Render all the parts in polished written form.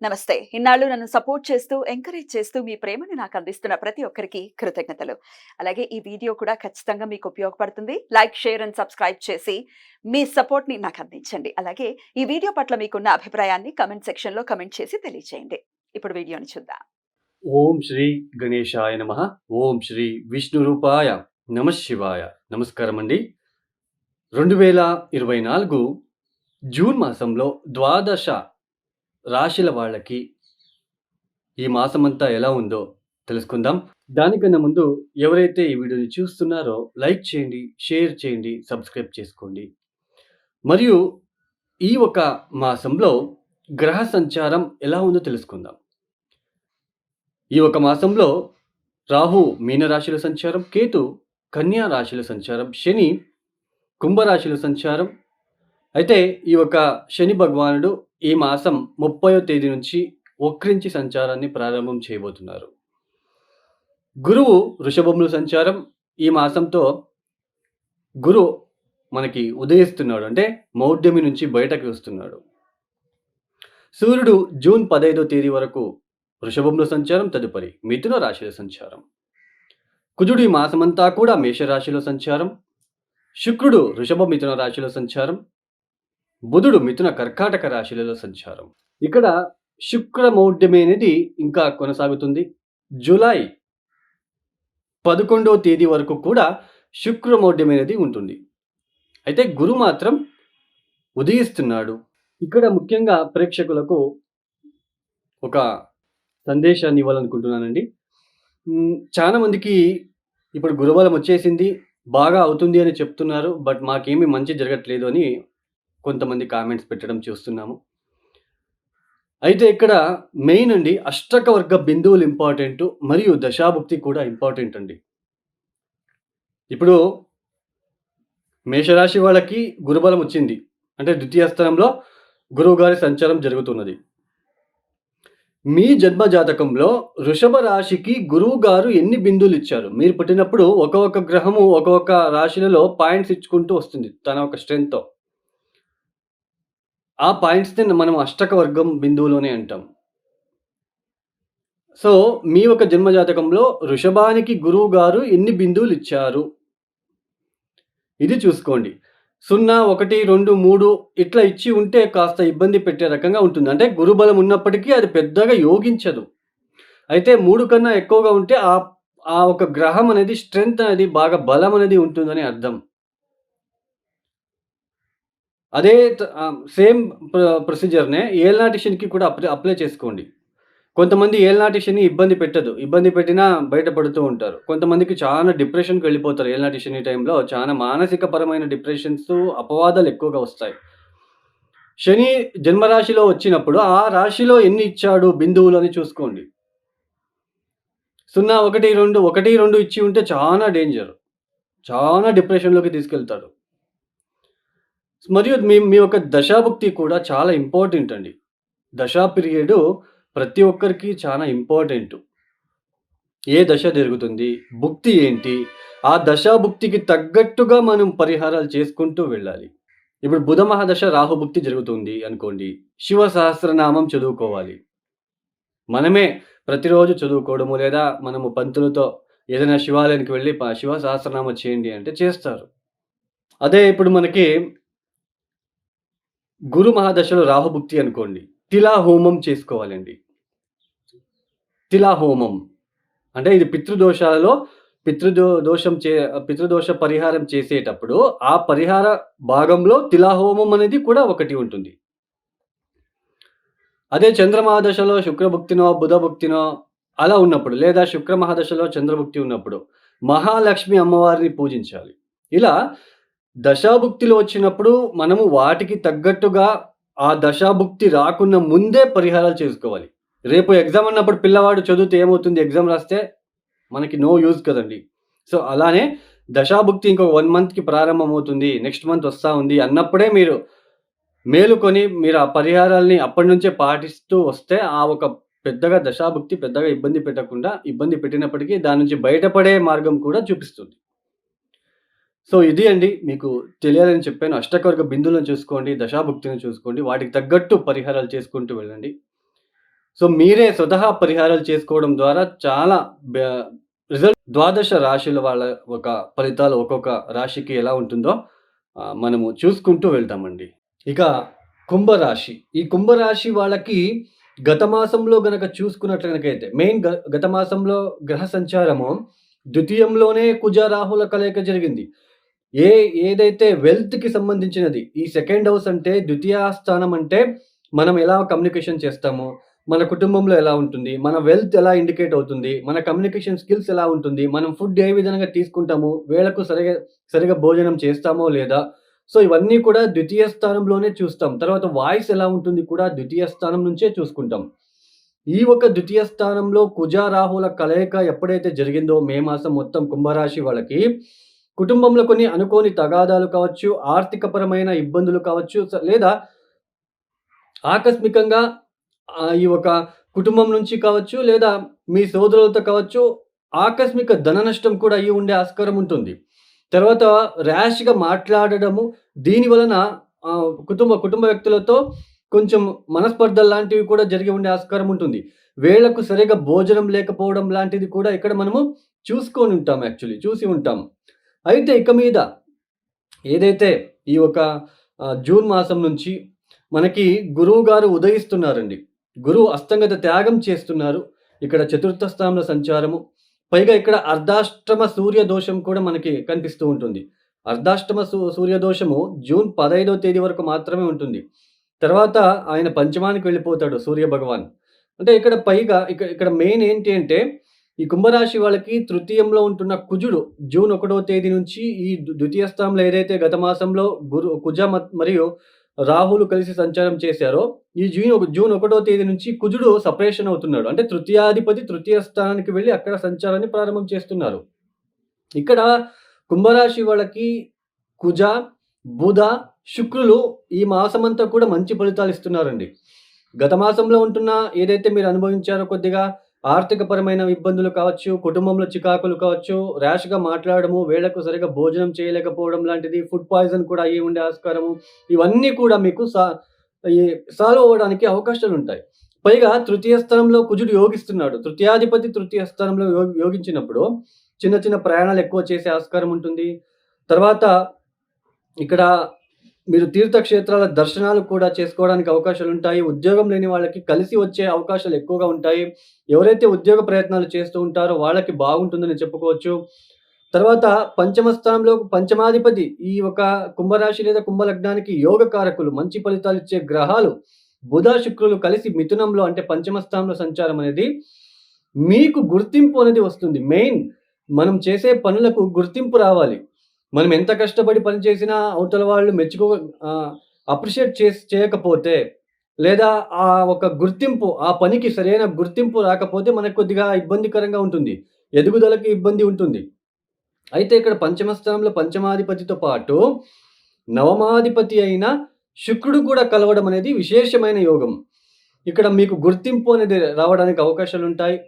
నమస్తే. ఇన్నాళ్ళు నన్ను సపోర్ట్ చేస్తూ, ఎంకరేజ్ చేస్తూ మీ ప్రేమని నాకు అందిస్తున్న ప్రతి ఒక్కరికి కృతజ్ఞతలు. అలాగే ఈ వీడియో కూడా ఖచ్చితంగా మీకు ఉపయోగపడుతుంది. లైక్, షేర్ అండ్ సబ్స్క్రైబ్ చేసి మీ సపోర్ట్‌ని నాకు అందించండి. అలాగే ఈ వీడియో పట్ల మీకున్న అభిప్రాయాన్ని కామెంట్ సెక్షన్‌లో కామెంట్ చేసి తెలియజేయండి. ఇప్పుడు వీడియోని చూద్దాం. ఓం శ్రీ గణేశాయ నమః. ఓం శ్రీ విష్ణురూపాయ నమః శివాయ. నమస్కారమండి. 2024 జూన్ మాసంలో ద్వాదశ రాశుల వాళ్ళకి ఈ మాసమంతా ఎలా ఉందో తెలుసుకుందాం. దానికన్నా ముందు ఎవరైతే ఈ వీడియోని చూస్తున్నారో లైక్ చేయండి, షేర్ చేయండి, సబ్స్క్రైబ్ చేసుకోండి. మరియు ఈ ఒక మాసంలో గ్రహ సంచారం ఎలా ఉందో తెలుసుకుందాం. ఈ ఒక మాసంలో రాహు మీనరాశిలో సంచారం, కేతు కన్యా రాశిలో సంచారం, శని కుంభరాశిలో సంచారం. అయితే ఈ ఒక శని భగవానుడు ఈ మాసం 30వ తేదీ నుంచి వక్రించి సంచారాన్ని ప్రారంభం చేయబోతున్నారు. గురువు వృషభంలో సంచారం. ఈ మాసంతో గురు మనకి ఉదయిస్తున్నాడు, అంటే మౌఢ్యమి నుంచి బయటకి వస్తున్నాడు. సూర్యుడు జూన్ 15వ తేదీ వరకు వృషభంలో సంచారం, తదుపరి మిథున రాశిలో సంచారం. కుజుడు ఈ మాసమంతా కూడా మేషరాశిలో సంచారం. శుక్రుడు వృషభ మిథున రాశిలో సంచారం. బుధుడు మిథున కర్కాటక రాశిలలో సంచారం. ఇక్కడ శుక్ర మౌఢ్యమి అనేది ఇంకా కొనసాగుతుంది. జూలై 11వ తేదీ వరకు కూడా శుక్ర మౌఢ్యమి అనేది ఉంటుంది. అయితే గురు మాత్రం ఉదయిస్తున్నాడు. ఇక్కడ ముఖ్యంగా ప్రేక్షకులకు ఒక సందేశాన్ని ఇవ్వాలనుకుంటున్నానండి. చాలా మందికి ఇప్పుడు గురుబలం వచ్చేసింది, బాగా అవుతుంది అని చెప్తున్నారు. బట్ మాకేమీ మంచి జరగట్లేదు అని కొంతమంది కామెంట్స్ పెట్టడం చూస్తున్నాము. అయితే ఇక్కడ మెయిన్ అండి, అష్టక వర్గ బిందువులు ఇంపార్టెంట్, మరియు దశాభుక్తి కూడా ఇంపార్టెంట్ అండి. ఇప్పుడు మేషరాశి వాళ్ళకి గురుబలం వచ్చింది, అంటే ద్వితీయ స్థానంలో గురువు గారి సంచారం జరుగుతున్నది. మీ జన్మ జాతకంలో వృషభ రాశికి గురువు గారు ఎన్ని బిందువులు ఇచ్చారు? మీరు పుట్టినప్పుడు ఒక్కొక్క గ్రహము ఒక్కొక్క రాశులలో పాయింట్స్ ఇచ్చుకుంటూ వస్తుంది తన ఒక స్ట్రెంగ్త్‌తో. ఆ పాయింట్స్‌ని మనం అష్టక వర్గం బిందువులోనే అంటాం. సో, మీ యొక్క జన్మ జాతకంలో వృషభానికి గురువు గారు ఎన్ని బిందువులు ఇచ్చారు? ఇది చూసుకోండి. 0, 1, 2, 3 ఇట్లా ఇచ్చి ఉంటే కాస్త ఇబ్బంది పెట్టే రకంగా ఉంటుంది. అంటే గురుబలం ఉన్నప్పటికీ అది పెద్దగా యోగించదు. అయితే 3 కన్నా ఎక్కువగా ఉంటే ఆ ఒక గ్రహం అనేది స్ట్రెంగ్త్ అనేది బాగా బలం అనేది ఉంటుందని అర్థం. అదే సేమ్ ప్రొసీజర్‌నే ఏళ్నాటి శనికి కూడా అప్లై చేసుకోండి. కొంతమంది ఏళ్నాటి శని ఇబ్బంది పెట్టదు. ఇబ్బంది పెట్టినా బయటపడుతూ ఉంటారు. కొంతమందికి చాలా డిప్రెషన్‌కి వెళ్ళిపోతారు. ఏళ్నాటి శని టైంలో చాలా మానసిక పరమైన డిప్రెషన్స్, అపవాదాలు ఎక్కువగా వస్తాయి. శని జన్మరాశిలో వచ్చినప్పుడు ఆ రాశిలో ఎన్ని ఇచ్చాడు బిందువులు అని చూసుకోండి. 0, 1, 2, 1, 2 ఇచ్చి ఉంటే చాలా డేంజర్. చాలా డిప్రెషన్‌లోకి తీసుకెళ్తాడు. మరియు మీ యొక్క దశాభుక్తి కూడా చాలా ఇంపార్టెంట్ అండి. దశా పీరియడు ప్రతి ఒక్కరికి చాలా ఇంపార్టెంటు. ఏ దశ జరుగుతుంది? భుక్తి ఏంటి? ఆ దశాభుక్తికి తగ్గట్టుగా మనం పరిహారాలు చేసుకుంటూ వెళ్ళాలి. ఇప్పుడు బుధ మహాదశ రాహుభుక్తి జరుగుతుంది అనుకోండి. శివ సహస్రనామం చదువుకోవాలి. మనమే ప్రతిరోజు చదువుకోవడము, లేదా మనము పంతులతో ఏదైనా శివాలయానికి వెళ్ళి శివ సహస్రనామం చేయండి అంటే చేస్తారు. అదే ఇప్పుడు మనకి గురు మహాదశలో రాహుభుక్తి అనుకోండి. తిలా హోమం చేసుకోవాలండి. తిలా హోమం అంటే ఇది పితృదోషాలలో పితృదోష పరిహారం చేసేటప్పుడు ఆ పరిహార భాగంలో తిలా హోమం అనేది కూడా ఒకటి ఉంటుంది. అదే చంద్రమహాదశలో శుక్రభుక్తినో, బుధభుక్తినో అలా ఉన్నప్పుడు, లేదా శుక్ర మహాదశలో చంద్రభుక్తి ఉన్నప్పుడు మహాలక్ష్మి అమ్మవారిని పూజించాలి. ఇలా దశాభుక్తిలో వచ్చినప్పుడు మనము వాటికి తగ్గట్టుగా ఆ దశాభుక్తి రాకున్న ముందే పరిహారాలు చేసుకోవాలి. రేపు ఎగ్జామ్ అన్నప్పుడు పిల్లవాడు చదివితే ఏమవుతుంది? ఎగ్జామ్ రాస్తే మనకి నో యూజ్ కదండీ. సో, అలానే దశాభుక్తి ఇంకొక 1 మంత్‌కి ప్రారంభమవుతుంది, నెక్స్ట్ మంత్ వస్తా ఉంది అన్నప్పుడే మీరు మేలుకొని మీరు ఆ పరిహారాల్ని అప్పటి నుంచే పాటిస్తూ వస్తే ఆ ఒక పెద్దగా దశాభుక్తి పెద్దగా ఇబ్బంది పెట్టకుండా, ఇబ్బంది పెట్టినప్పటికీ దాని నుంచి బయటపడే మార్గం కూడా చూపిస్తుంది. సో, ఇది అండి మీకు తెలియాలని చెప్పాను. అష్టకవర్గ బిందువులను చూసుకోండి, దశాభుక్తిని చూసుకోండి. వాటికి తగ్గట్టు పరిహారాలు చేసుకుంటూ వెళ్ళండి. సో, మీరే స్వతహా పరిహారాలు చేసుకోవడం ద్వారా చాలా బె రిజల్ట్ ద్వాదశ రాశుల వాళ్ళ ఒక ఫలితాలు ఒక్కొక్క రాశికి ఎలా ఉంటుందో మనము చూసుకుంటూ వెళ్తామండి. ఇక కుంభరాశి. ఈ కుంభరాశి వాళ్ళకి గత మాసంలో గనక చూసుకున్నట్లు గనకైతే మెయిన్ గత మాసంలో గ్రహ సంచారము ద్వితీయంలోనే కుజ, రాహుల కలయిక జరిగింది. ఏ ఏదైతే వెల్త్‌కి సంబంధించినది. ఈ సెకండ్ హౌస్ అంటే ద్వితీయ స్థానం అంటే మనం ఎలా కమ్యూనికేషన్ చేస్తాము, మన కుటుంబంలో ఎలా ఉంటుంది, మన వెల్త్ ఎలా ఇండికేట్ అవుతుంది, మన కమ్యూనికేషన్ స్కిల్స్ ఎలా ఉంటుంది, మనం ఫుడ్ ఏ విధంగా తీసుకుంటాము, వేళకు సరిగ్గా భోజనం చేస్తామో లేదా. సో, ఇవన్నీ కూడా ద్వితీయ స్థానంలోనే చూస్తాం. తర్వాత వాయిస్ ఎలా ఉంటుంది కూడా ద్వితీయ స్థానం నుంచే చూసుకుంటాం. ఈ ఒక ద్వితీయ స్థానంలో కుజ, రాహుల కలయిక ఎప్పుడైతే జరిగిందో మే మాసం మొత్తం కుంభరాశి వాళ్ళకి కుటుంబంలో కొన్ని అనుకోని తగాదాలు కావచ్చు, ఆర్థికపరమైన ఇబ్బందులు కావచ్చు, లేదా ఆకస్మికంగా ఈ ఒక కుటుంబం నుంచి కావచ్చు, లేదా మీ సోదరులతో కావచ్చు, ఆకస్మిక ధన నష్టం కూడా అయ్యి ఉండే ఆస్కారం ఉంటుంది. తర్వాత ర్యాష్‌గా మాట్లాడడము, దీని వలన కుటుంబ వ్యక్తులతో కొంచెం మనస్పర్ధల్లాంటివి కూడా జరిగి ఉండే ఆస్కారం ఉంటుంది. వేళకు సరిగ్గా భోజనం లేకపోవడం లాంటిది కూడా ఇక్కడ మనము చూసుకొని ఉంటాం యాక్చువల్లీ. చూసి ఉంటాం. అయితే ఇక మీద ఏదైతే ఈ ఒక జూన్ మాసం నుంచి మనకి గురువు గారు ఉదయిస్తున్నారండి. గురువు అస్తంగత త్యాగం చేస్తున్నారు. ఇక్కడ చతుర్థ స్థానంలో సంచారము. పైగా ఇక్కడ అర్ధాష్టమ సూర్య దోషం కూడా మనకి కనిపిస్తూ ఉంటుంది. అర్ధాష్టమ సూర్య దోషము జూన్ 15వ తేదీ వరకు మాత్రమే ఉంటుంది. తర్వాత ఆయన పంచమానికి వెళ్ళిపోతాడు సూర్య భగవాన్. అంటే ఇక్కడ పైగా ఇక్కడ మెయిన్ ఏంటి అంటే ఈ కుంభరాశి వాళ్ళకి తృతీయంలో ఉంటున్న కుజుడు జూన్ 1వ తేదీ నుంచి ఈ ద్వితీయ స్థానంలో ఏదైతే గత మాసంలో కుజ మరియు రాహులు కలిసి సంచారం చేశారో, ఈ జూన్ 1వ తేదీ నుంచి కుజుడు సెపరేషన్ అవుతున్నాడు. అంటే తృతీయాధిపతి తృతీయ స్థానానికి వెళ్లి అక్కడ సంచారాన్ని ప్రారంభం చేస్తున్నారు. ఇక్కడ కుంభరాశి వాళ్ళకి కుజ, బుధ, శుక్రులు ఈ మాసమంతా కూడా మంచి ఫలితాలు ఇస్తున్నారండి. గత మాసంలో ఉంటున్న ఏదైతే మీరు అనుభవించారో కొద్దిగా ఆర్థికపరమైన ఇబ్బందులు కావచ్చు, కుటుంబంలో చికాకులు కావచ్చు, ర్యాష్‌గా మాట్లాడడము, వేళకు సరిగ్గా భోజనం చేయలేకపోవడం లాంటిది, ఫుడ్ పాయిజన్ కూడా అయ్యి ఉండే ఆస్కారము, ఇవన్నీ కూడా మీకు ఈ సాల్వ్ అవ్వడానికి అవకాశాలుంటాయి. పైగా తృతీయ స్థానంలో కుజుడు యోగిస్తున్నాడు. తృతీయాధిపతి తృతీయ స్థానంలో యోగించినప్పుడు చిన్న చిన్న ప్రయాణాలు ఎక్కువ చేసే ఆస్కారం ఉంటుంది. తర్వాత ఇక్కడ మీరు తీర్థక్షేత్రాల దర్శనాలు కూడా చేసుకోవడానికి అవకాశాలుంటాయి. ఉద్యోగం లేని వాళ్ళకి కలిసి వచ్చే అవకాశాలు ఎక్కువగా ఉంటాయి. ఎవరైతే ఉద్యోగ ప్రయత్నాలు చేస్తూ ఉంటారో వాళ్ళకి బాగుంటుందని చెప్పుకోవచ్చు. తర్వాత పంచమ స్థానంలో పంచమాధిపతి ఈ ఒక కుంభరాశి లేదా కుంభలగ్నానికి యోగకారకులు, మంచి ఫలితాలిచ్చే గ్రహాలు బుధ, శుక్రులు కలిసి మిథునంలో అంటే పంచమ స్థానంలో సంచారం అనేది మీకు గుర్తింపు అనేది వస్తుంది. మెయిన్ మనం చేసే పనులకు గుర్తింపు రావాలి. మనం ఎంత కష్టపడి పని చేసినా అవతల వాళ్ళు అప్రిషియేట్ చేయకపోతే, లేదా ఆ ఒక గుర్తింపు ఆ పనికి సరైన గుర్తింపు రాకపోతే మనకు కొద్దిగా ఇబ్బందికరంగా ఉంటుంది. ఎదుగుదలకి ఇబ్బంది ఉంటుంది. అయితే ఇక్కడ పంచమ స్థానంలో పంచమాధిపతితో పాటు నవమాధిపతి అయిన శుక్రుడు కూడా కలవడం అనేది విశేషమైన యోగం. ఇక్కడ మీకు గుర్తింపు అనేది రావడానికి అవకాశాలుంటాయి.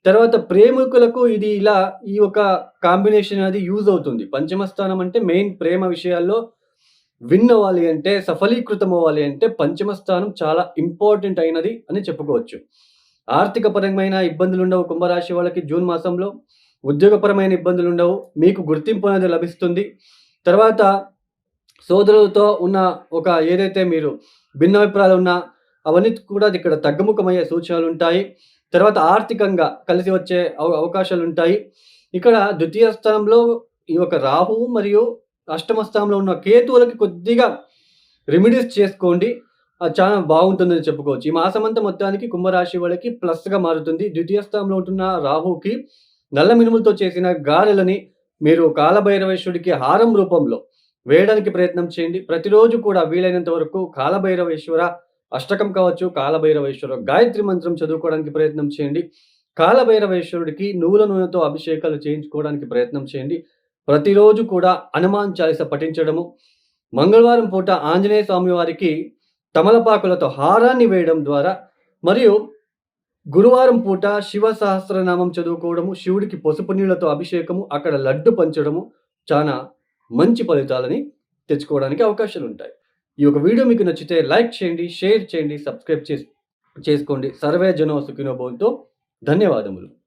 తర్వాత ప్రేమికులకు ఇది ఇలా ఈ ఒక కాంబినేషన్ అది యూజ్ అవుతుంది. పంచమ స్థానం అంటే మెయిన్ ప్రేమ విషయాల్లో విన్ అవ్వాలి అంటే, సఫలీకృతం అవ్వాలి అంటే పంచమ స్థానం చాలా ఇంపార్టెంట్ అయినది అని చెప్పుకోవచ్చు. ఆర్థికపరమైన ఇబ్బందులుండవు కుంభరాశి వాళ్ళకి జూన్ మాసంలో. ఉద్యోగపరమైన ఇబ్బందులుండవు. మీకు గుర్తింపు అనేది లభిస్తుంది. తర్వాత సోదరులతో ఉన్న ఒక ఏదైతే మీరు భిన్నాభిప్రాయాలున్నా అవన్నీ కూడా ఇక్కడ తగ్గుముఖమయ్యే సూచనలుంటాయి. తర్వాత ఆర్థికంగా కలిసి వచ్చే అవకాశాలుంటాయి. ఇక్కడ ద్వితీయ స్థానంలో ఈ యొక్క రాహువు మరియు అష్టమ స్థానంలో ఉన్న కేతువులకి కొద్దిగా రెమెడీస్ చేసుకోండి. అది చాలా బాగుంటుందని చెప్పుకోవచ్చు. ఈ మాసమంతా మొత్తానికి కుంభరాశి వాళ్ళకి ప్లస్‌గా మారుతుంది. ద్వితీయ స్థానంలో ఉంటున్న రాహువుకి నల్ల మినుములతో చేసిన గారెలని మీరు కాలభైరవేశ్వరుడికి హారం రూపంలో వేయడానికి ప్రయత్నం చేయండి. ప్రతిరోజు కూడా వీలైనంత వరకు కాలభైరవేశ్వర అష్టకం కావచ్చు, కాలభైరవేశ్వర గాయత్రి మంత్రం చదువుకోవడానికి ప్రయత్నం చేయండి. కాలభైరవేశ్వరుడికి నువ్వుల నూనెతో అభిషేకాలు చేయించుకోవడానికి ప్రయత్నం చేయండి. ప్రతిరోజు కూడా హనుమాన్ చాలీస పఠించడము, మంగళవారం పూట ఆంజనేయ స్వామి వారికి తమలపాకులతో హారాన్ని వేయడం ద్వారా, మరియు గురువారం పూట శివ సహస్రనామం చదువుకోవడము, శివుడికి పసుపు నీళ్లతో అభిషేకము, అక్కడ లడ్డు పంచడము చాలా మంచి ఫలితాలని తెచ్చుకోవడానికి అవకాశాలుంటాయి. ఈ యొక్క వీడియో మీకు నచ్చితే లైక్ చేయండి, షేర్ చేయండి, సబ్స్క్రైబ్ చేసి చేసుకోండి. సర్వే జనో సుఖినో భవంతు. ధన్యవాదములు.